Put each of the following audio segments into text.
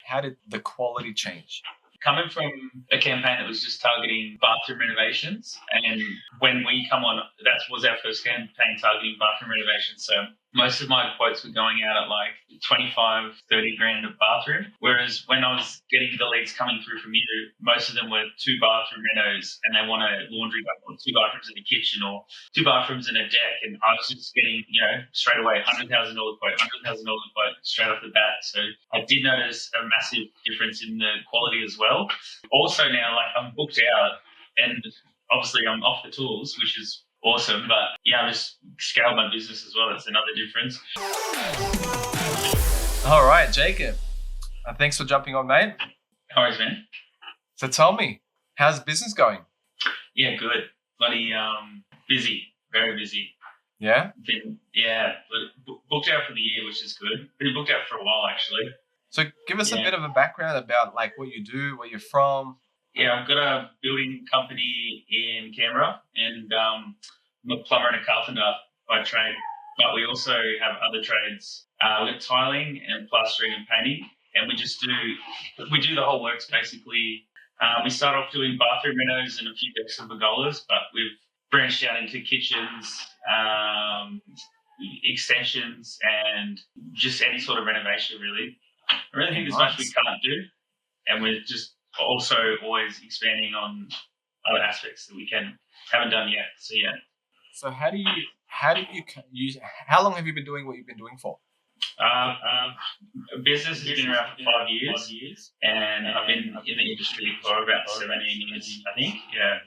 how did the quality change? Coming from a campaign that was just targeting bathroom renovations, and when we come on, that was our first campaign targeting bathroom renovations. So most of my quotes were going out at like 25, 30 grand a bathroom. Whereas when I was getting the leads coming through from you, most of them were 2 bathroom renos and they want a laundry bath or 2 bathrooms in the kitchen or 2 bathrooms and a deck. And I was just getting, straight away, $100,000 quote, $100,000 quote straight off the bat. So I did notice a massive difference in the quality as well. Also now, like, I'm booked out and obviously I'm off the tools, which is awesome, but yeah, I just scaled my business as well. That's another difference. All right, Jacob. Thanks for jumping on, mate. No worries, man. So tell me, how's business going? Yeah, good. Bloody busy, very busy. Yeah? Booked out for the year, which is good. Been booked out for a while, actually. So give us a bit of a background about like what you do, where you're from. Yeah, I've got a building company in Canberra, and I'm a plumber and a carpenter by trade. But we also have other trades. We've got tiling and plastering and painting, and we do the whole works basically. We start off doing bathroom renos and a few decks and pergolas, but we've branched out into kitchens, extensions, and just any sort of renovation really. I really think there's much we can't do, and we're just also always expanding on other aspects that we haven't done yet. So yeah. So how long have you been doing what you've been doing for? Business has been around for 5 years, and I've been in the industry for about 17 years, I think. Yeah.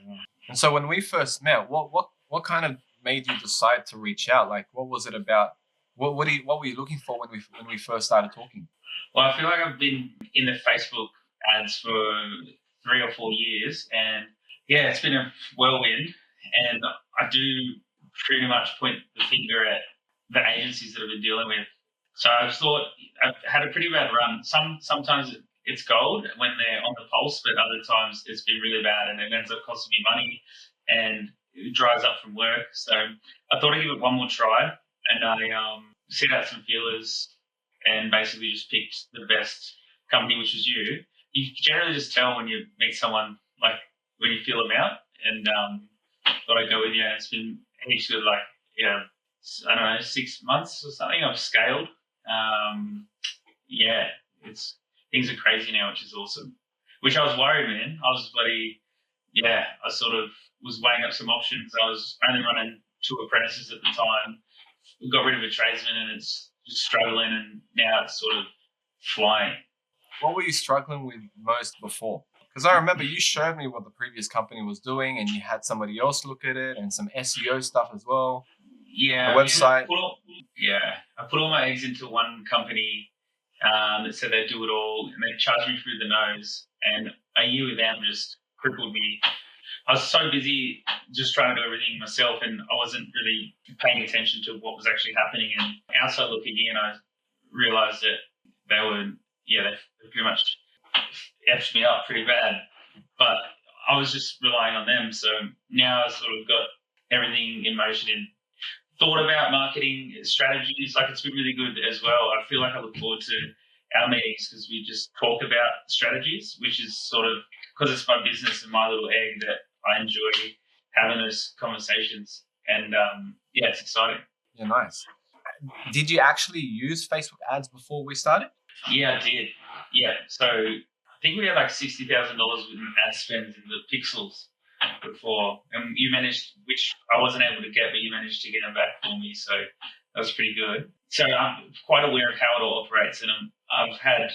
And so when we first met, what kind of made you decide to reach out? Like, what was it about? What were you looking for when we first started talking? Well, I feel like I've been in the Facebook ads for 3 or 4 years, and yeah, it's been a whirlwind. And I do pretty much point the finger at the agencies that I've been dealing with. So I thought I've had a pretty bad run. Sometimes it's gold when they're on the pulse, but other times it's been really bad, and it ends up costing me money and it dries up from work. So I thought I'd give it one more try, and I set out some feelers and basically just picked the best company, which was you. You generally just tell when you meet someone, like when you feel them out, and thought I'd go with you. And it's been heaps good, like, I don't know, 6 months or something. I've scaled. Things are crazy now, which is awesome. Which I was worried, man. I sort of was weighing up some options. I was only running 2 apprentices at the time. We got rid of a tradesman and it's just struggling, and now it's sort of flying. What were you struggling with most before? Because I remember you showed me what the previous company was doing, and you had somebody else look at it and some SEO stuff as well. Yeah. The website. I put all my eggs into one company that said they'd do it all, and they charged me through the nose. And a year with them just crippled me. I was so busy just trying to do everything myself, and I wasn't really paying attention to what was actually happening. And outside looking in, I realised that they pretty much effed me up pretty bad. But I was just relying on them. So now I've sort of got everything in motion and thought about marketing strategies. Like, it's been really good as well. I feel like I look forward to our meetings because we just talk about strategies, which is sort of, because it's my business and my little egg, that I enjoy having those conversations. And it's exciting. Yeah, nice. Did you actually use Facebook ads before we started? Yeah, I did. Yeah. So I think we had like $60,000 in ad spend in the pixels before, and you managed, which I wasn't able to get, but you managed to get them back for me. So that was pretty good. So I'm quite aware of how it all operates, and I've had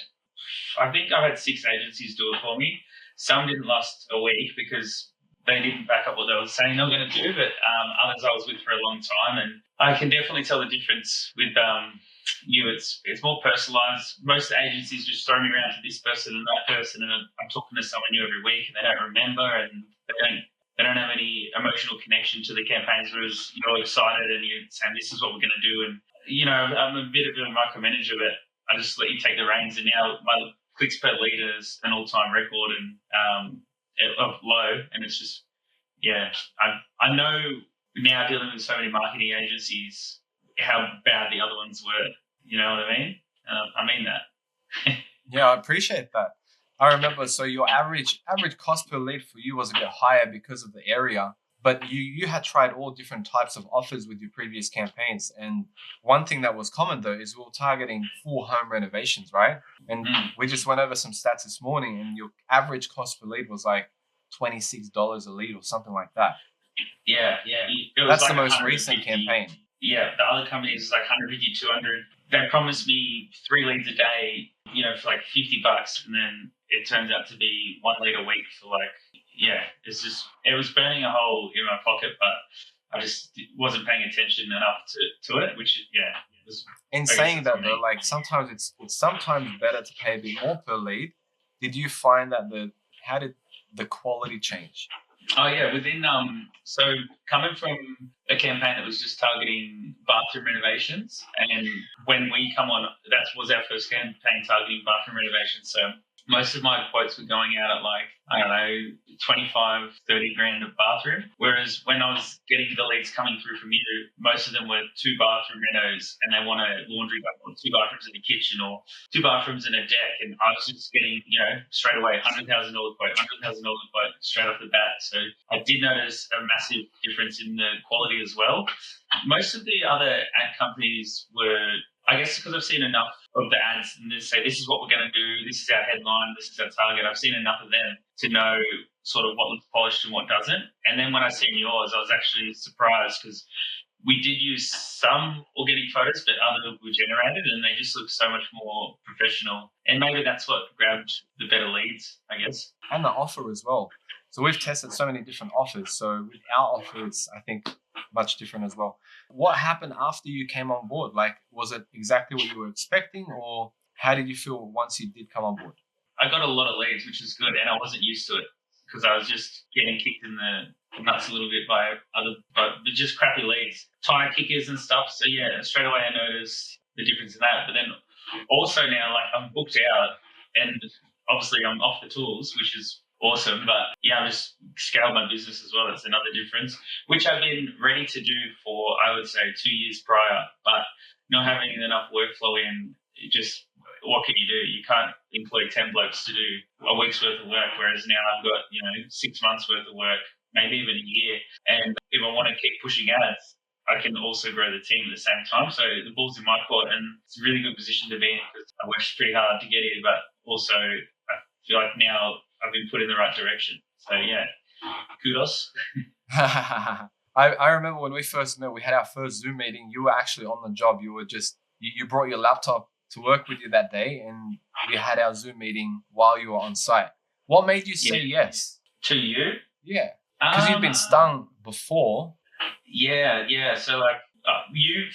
6 agencies do it for me. Some didn't last a week because they didn't back up what they were saying they were going to do, but others I was with for a long time, and I can definitely tell the difference with you. It's more personalised. Most agencies just throw me around to this person and that person, and I'm talking to someone new every week, and they don't remember, and they don't have any emotional connection to the campaigns. Whereas you're excited and you're saying, this is what we're going to do, and I'm a bit of a micromanager, but I just let you take the reins, and now my clicks per lead is an all-time record and of low, and it's just, I know now, dealing with so many marketing agencies, how bad the other ones were. You know what I mean? I mean that. Yeah, I appreciate that. I remember. So your average cost per lead for you was a bit higher because of the area, but you had tried all different types of offers with your previous campaigns. And one thing that was common though is we were targeting full home renovations, right? And we just went over some stats this morning, and your average cost per lead was like $26 a lead or something like that. Yeah, yeah. It was That's like the most recent 150. campaign. Yeah, the other companies is like 150, 200. They promised me 3 leads a day, for like $50, and then it turns out to be 1 lead a week for like, yeah, it was burning a hole in my pocket, but I just wasn't paying attention enough to it, which, yeah, was, In I guess saying that's that on though, me. like sometimes it's sometimes better to pay a bit more per lead. Did you find that how did the quality change? Oh yeah, so coming from a campaign that was just targeting bathroom renovations, and when we come on, that was our first campaign targeting bathroom renovations. So most of my quotes were going out at like, I don't know, 25, 30 grand a bathroom. Whereas when I was getting the leads coming through from you, most of them were 2 bathroom renos, and they want a laundry, or 2 bathrooms in the kitchen, or 2 bathrooms and a deck. And I was just getting, straight away, $100,000 quote, $100,000 quote straight off the bat. So I did notice a massive difference in the quality as well. Most of the other ad companies were, I guess, because I've seen enough of the ads and they say, this is what we're going to do, this is our headline, this is our target. I've seen enough of them to know sort of what looks polished and what doesn't. And then when I seen yours, I was actually surprised because we did use some organic photos, but others were generated and they just look so much more professional. And maybe that's what grabbed the better leads, I guess. And the offer as well. So we've tested so many different offers. So with our offer, it's I think much different as well. What happened after you came on board? Like, was it exactly what you were expecting, or how did you feel once you did come on board? I got a lot of leads, which is good, and I wasn't used to it because I was just getting kicked in the nuts a little bit but just crappy leads, tire kickers and stuff. So yeah, straight away I noticed the difference in that. But then also now, like I'm booked out, and obviously I'm off the tools, which is awesome. But yeah, I just scaled my business as well. That's another difference, which I've been ready to do for I would say 2 years prior, but not having enough workflow in it just what can you do? You can't employ 10 blokes to do a week's worth of work, whereas now I've got, 6 months worth of work, maybe even a year. And if I want to keep pushing ads, I can also grow the team at the same time. So the ball's in my court, and it's a really good position to be in because I worked pretty hard to get here, but also I feel like now I've been put in the right direction. So yeah, kudos. I remember when we first met, we had our first Zoom meeting. You were actually on the job. You were just you brought your laptop to work with you that day, and we had our Zoom meeting while you were on site. What made you say yes? To you? Yeah, because you've been stung before. Yeah. So like you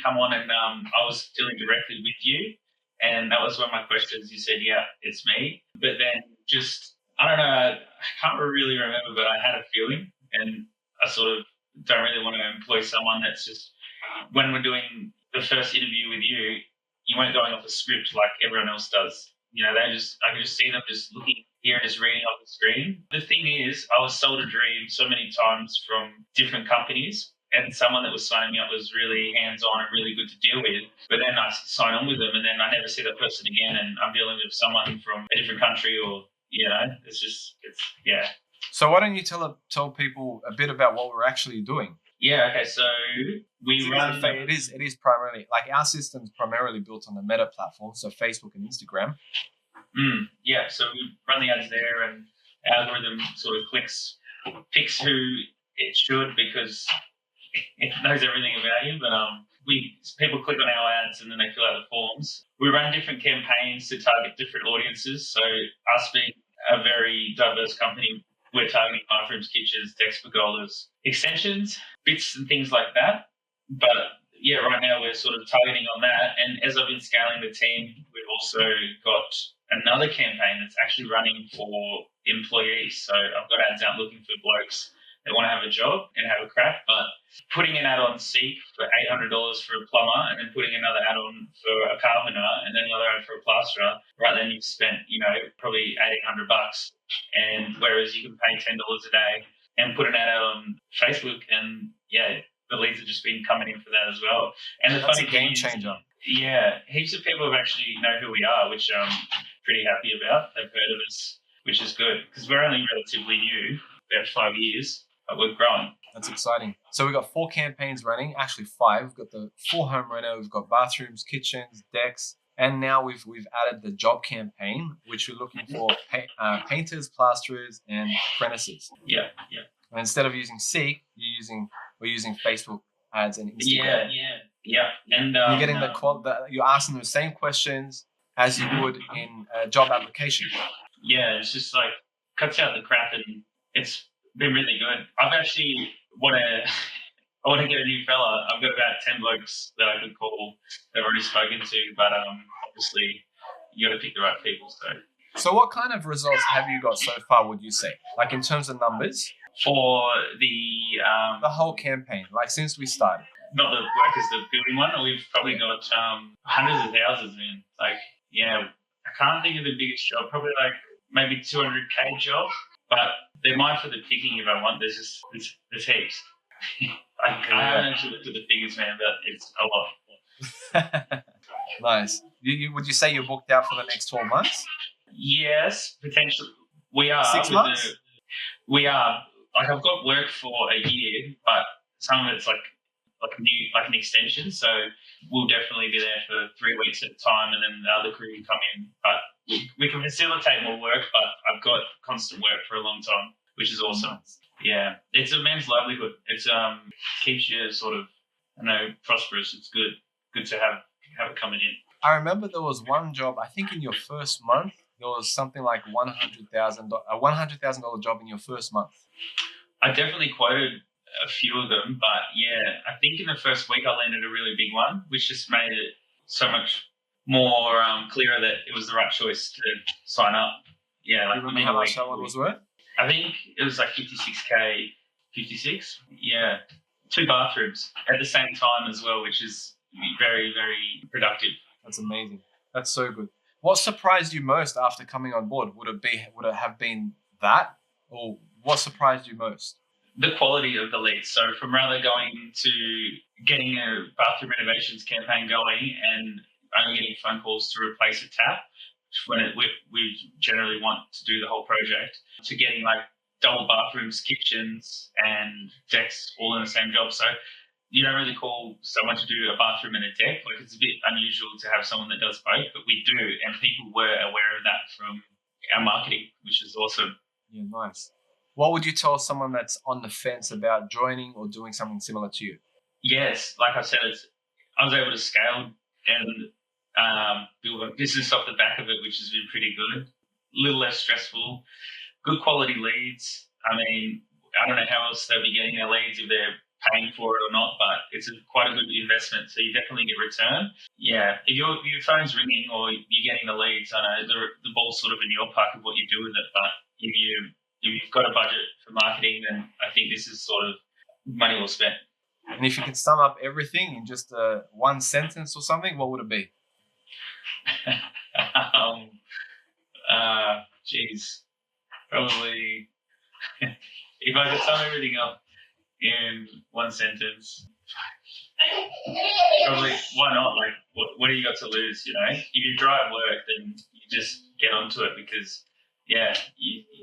come on, and I was dealing directly with you, and that was one of my questions. You said, "Yeah, it's me," but then just I don't know, I can't really remember, but I had a feeling, and I sort of don't really want to employ someone that's just when we're doing the first interview with you, you weren't going off a script like everyone else does. I could just see them just looking here and just reading off the screen. The thing is, I was sold a dream so many times from different companies, and someone that was signing me up was really hands-on and really good to deal with. But then I sign on with them, and then I never see that person again, and I'm dealing with someone from a different country, or it's yeah. So why don't you tell people a bit about what we're actually doing? Yeah. Okay. So we run. It is primarily like our system's primarily built on the Meta platform, so Facebook and Instagram. Yeah. So we run the ads there, and algorithm sort of picks who it should because it knows everything about you. But people click on our ads and then they fill out the forms. We run different campaigns to target different audiences. So us being a very diverse company, we're targeting bathrooms, kitchens, decks, pergolas, extensions, bits and things like that. But yeah, right now we're sort of targeting on that. And as I've been scaling the team, we've also got another campaign that's actually running for employees. So I've got ads out looking for blokes that want to have a job and have a crack, but putting an ad on Seek for $800 for a plumber, and then putting another ad on for a carpenter, and then another ad for a plasterer, right then you've spent, probably $1,800. And whereas you can pay $10 a day and put an ad out on Facebook, and yeah, the leads have just been coming in for that as well. And the That's funny a game thing is, changer. yeah, heaps of people have actually know who we are, which pretty happy about. They've heard of us, which is good because we're only relatively new, about 5 years, but we're growing. That's exciting. So we've got 4 campaigns running, actually 5. We've got the full home reno, we've got bathrooms, kitchens, decks, and now we've added the job campaign, which we're looking for painters, plasterers, and apprentices. Yeah. And instead of using Seek, we're using Facebook ads and Instagram. Yeah. And you're getting you're asking the same questions as you would in a job application. Yeah, it's just like cuts out the crap, and it's been really good. I've actually I want to get a new fella. I've got about 10 blokes that I could call that I've already spoken to, but obviously you got to pick the right people. So what kind of results have you got so far, would you say? Like in terms of numbers? For the whole campaign, like since we started. Not the workers, the building one, we've probably got hundreds of thousands in. Like, yeah, I can't think of the biggest job, probably like maybe 200K job, but they're mine for the picking if I want. There's heaps. I haven't actually looked at the figures, man, but it's a lot. Nice. Would you say you're booked out for the next 12 months? Yes, potentially. We are. 6 months? We are. Like, I've got work for a year, but some of it's like an extension. So we'll definitely be there for 3 weeks at a time, and then the other crew can come in. But we can facilitate more work, but I've got constant work for a long time, which is awesome. Yeah, it's a man's livelihood. It's keeps you sort of, prosperous. It's good to have it coming in. I remember there was one job, I think in your first month, there was something like $100,000 job in your first month. I definitely quoted a few of them, but yeah, I think in the first week I landed a really big one, which just made it so much more clearer that it was the right choice to sign up. Yeah, like, you remember how much that one was worth? I think it was like 56K, 56. Yeah, 2 bathrooms at the same time as well, which is very, very productive. That's amazing. That's so good. What surprised you most after coming on board? Would it have been that, or what surprised you most? The quality of the leads. So from rather going to getting a bathroom renovations campaign going and only getting phone calls to replace a tap, when we generally want to do the whole project, to getting like double bathrooms, kitchens, and decks all in the same job. So you don't really call someone to do a bathroom and a deck. Like, it's a bit unusual to have someone that does both, but we do, and people were aware of that from our marketing, which is awesome. Yeah, nice. What would you tell someone that's on the fence about joining or doing something similar to you? Yes, like I said, I was able to scale and build a business off the back of it, which has been pretty good. A little less stressful, good quality leads. I mean, I don't know how else they'll be getting their leads, if they're paying for it or not, but it's quite a good investment, so you definitely get return. Yeah, if your phone's ringing or you're getting the leads, I know the ball's sort of in your park of what you do with it, but if you've got a budget for marketing, then I think this is sort of money well spent. And if you could sum up everything in just one sentence or something, what would it be? Probably if I could sum everything up in one sentence, probably, why not? Like, what do you got to lose? If you drive work, then you just get onto it, because you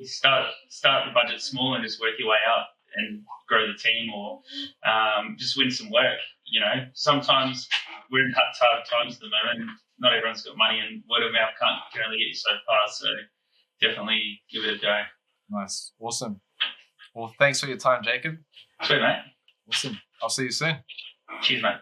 start the budget small and just work your way up and grow the team, or just win some work. Sometimes we're in hard times at the moment. Not everyone's got money, and word of mouth can only get you so far. So definitely give it a go. Nice. Awesome. Well, thanks for your time, Jacob. Sweet, mate. Awesome. I'll see you soon. Cheers, mate.